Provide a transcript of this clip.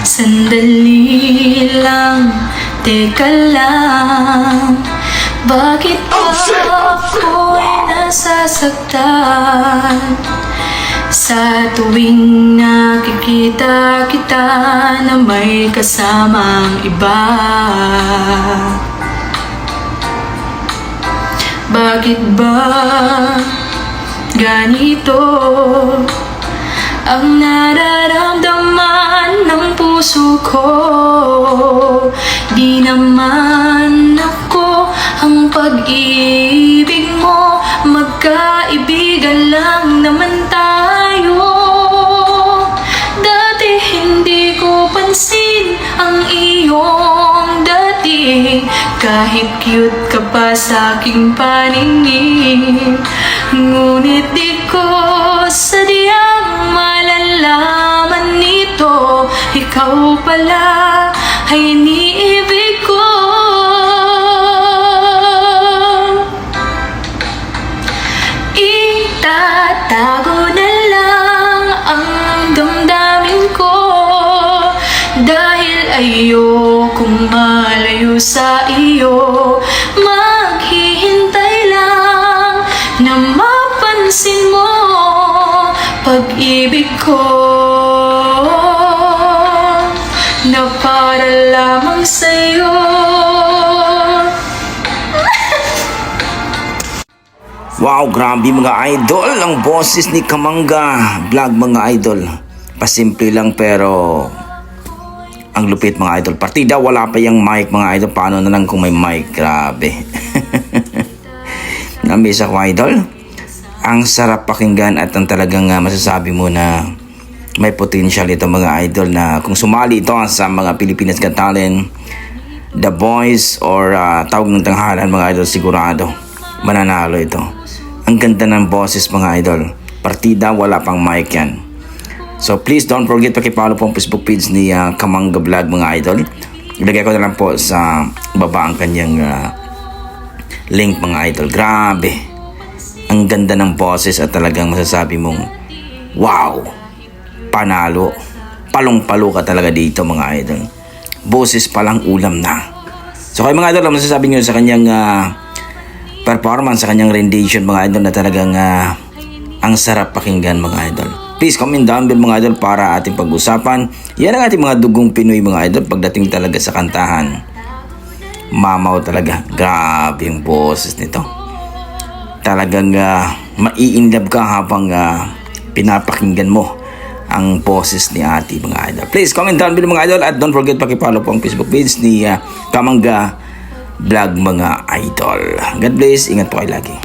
Sandali lang, teka lang. Bakit ba ako'y nasasaktan? Sa tuwing nakikita kita na may kasamang iba. Bakit ba ganito ang nararamdaman ng puso ko? Di naman ako ang pag-ibig mo, magkaibigan lang naman tayo. Dati hindi ko pansin ang iyong dating, kahit cute ka pa sa aking paningin. Ngunit di ko sadyang malalaman nito, ikaw pala ay iniibig ko. Itatago na lang ang damdamin ko, dahil ayokong malayo sa iyo. Maghihintay lang na mapansin mo pag-ibig ko, na para lamang sa'yo. Wow, grabe mga idol, ang boses ni Kamangga Vlog mga idol. Pasimple lang pero ang lupit mga idol. Partida wala pa yung mic mga idol, paano na lang kung may mic? Grabe. Namiss ako idol. Ang sarap pakinggan at ang talagang masasabi mo na may potential ito mga idol, na kung sumali ito sa mga Pilipinas Got Talent, The Voice or Tawag ng Tanghalan mga idol, sigurado mananalo ito. Ang ganda ng boses mga idol. Partida wala pang mic yan. So please don't forget pakipollow po ang Facebook page ni Kamangga Vlog mga idol. Ilagay ko na lang po sa baba ang kanyang link mga idol. Grabe, ang ganda ng boses at talagang masasabi mong wow, panalo, palong-palo ka talaga dito mga idol. Boses palang ulam na. So kayo mga idol, ang masasabi nyo sa kanyang performance, sa kanyang rendition mga idol, na talagang ang sarap pakinggan mga idol. Please comment down below mga idol para ating pag-usapan. Yan ang ating mga dugong Pinoy mga idol pagdating talaga sa kantahan. Mamaw talaga. Grabe yung boses nito. Talagang mai-inlove ka habang pinapakinggan mo ang boses ni ate mga idol. Please comment down below mga idol at don't forget pakipollow po ang Facebook page ni Kamangga Vlog mga idol. God bless. Ingat po kayo lagi.